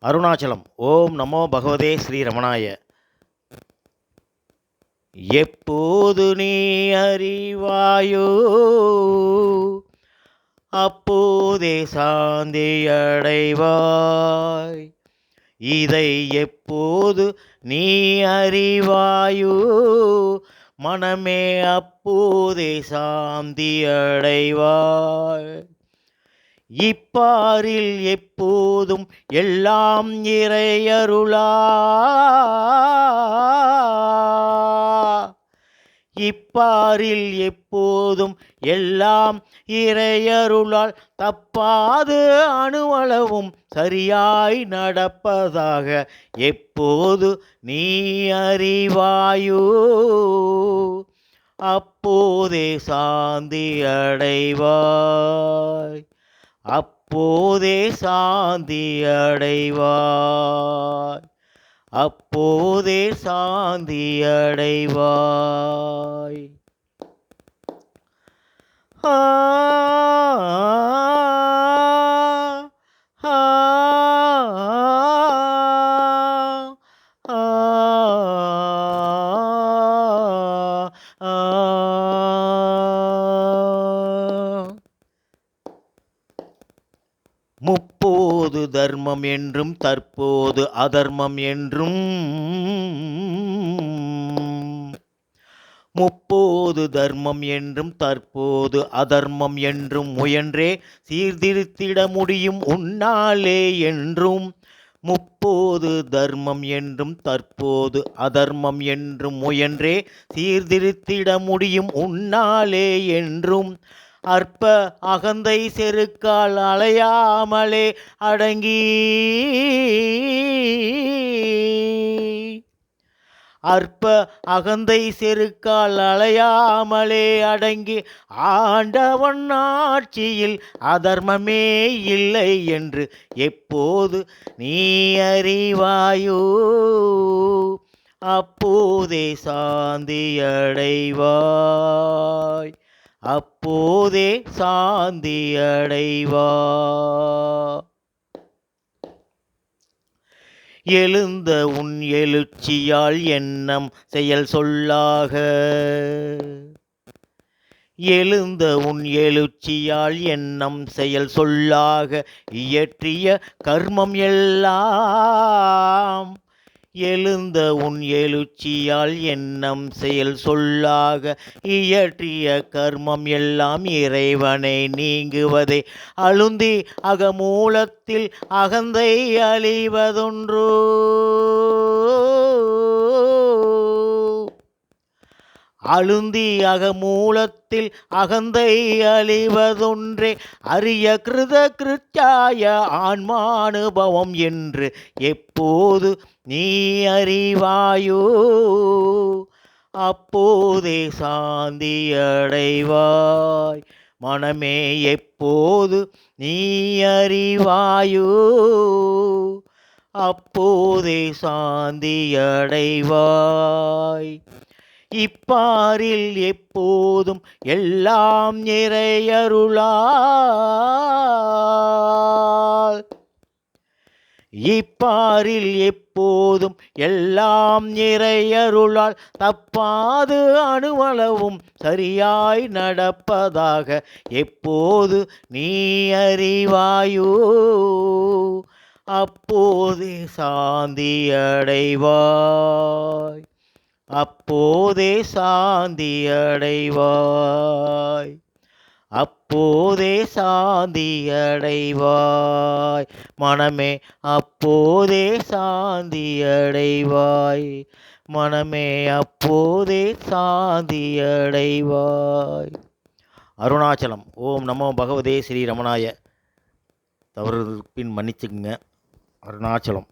அருணாச்சலம். ஓம் நமோ பகவதே ஸ்ரீ ரமணாய. எப்போது நீ அறிவாயோ அப்போதே சாந்தி அடைவாய். இதை எப்போது நீ அறிவாயோ மனமே அப்போதே சாந்தி அடைவாய். இப்பாரில் எப்போதும் எல்லாம் இறையருளா. இப்பாரில் எப்போதும் எல்லாம் இறையருளால் தப்பாது அணுவளவும் சரியாய் நடப்பதாக எப்போது நீ அறிவாயோ அப்போதே சாந்தி அடைவாய். அப்போதே சாந்தி அடைவாய். அப்போதே சாந்தி அடைவாய். ஆ ஆ முப்போது தர்மம் என்றும் தற்போது அதர்மம் என்றும். முப்போது தர்மம் என்றும் தற்போது அதர்மம் என்றும் முயன்றே சீர்திருத்திட முடியும் உன்னாலே என்றும். முப்போது தர்மம் என்றும் தற்போது அதர்மம் என்றும் முயன்றே சீர்திருத்திட முடியும் உன்னாலே என்றும். அற்ப அகந்தை செருக்கால் அலையாமலே அடங்கி. அற்ப அகந்தை செருக்கால் அலையாமலே அடங்கி ஆண்டவன் ஆட்சியில் அதர்மமே இல்லை என்று எப்போது நீ அறிவாயோ அப்போதே சாந்தி அடைவாய். அப்போதே சாந்தி அடைவாய். எழுந்த உன் எழுச்சியால் எண்ணம் செயல் சொல்லாக. எழுந்த உன் எழுச்சியால் எண்ணம் செயல் சொல்லாக இயற்றிய கர்மம் எல்லாம். எழுந்த உன் எழுச்சியால் எண்ணம் செயல் சொல்லாக இயற்றிய கர்மம் எல்லாம் இறைவனை நீங்குவதே அழுந்தி அகமூலத்தில் அகந்தை அழிவதொன்றோ. அழுந்தி அகமூலத்தில் அகந்தை அழிவதொன்றே அரிய கிருத கிருச்சாய ஆன்மானுபவம் என்று எப்போது நீ அறிவாயோ அப்போதே சாந்தி அடைவாய். மனமே எப்போது நீ அறிவாயோ அப்போதே சாந்தி அடைவாய். இப்பாரில் எப்போதும் எல்லாம் இறையருளால். இப்பாரில் எப்போதும் எல்லாம் இறையருளால் தப்பாது அணுவளவும் சரியாய் நடப்பதாக எப்போது நீ அறிவாயோ அப்போதே சாந்தி அடைவாய். அப்போதே சாந்தி அடைவாய். அப்போதே சாந்தி அடைவாய். மனமே அப்போதே சாந்தி அடைவாய். மனமே அப்போதே சாந்தி அடைவாய். அருணாச்சலம். ஓம் நமோ பகவதே ஸ்ரீ ரமணாய. தவறு பின் மன்னிச்சுக்குங்க. அருணாச்சலம்.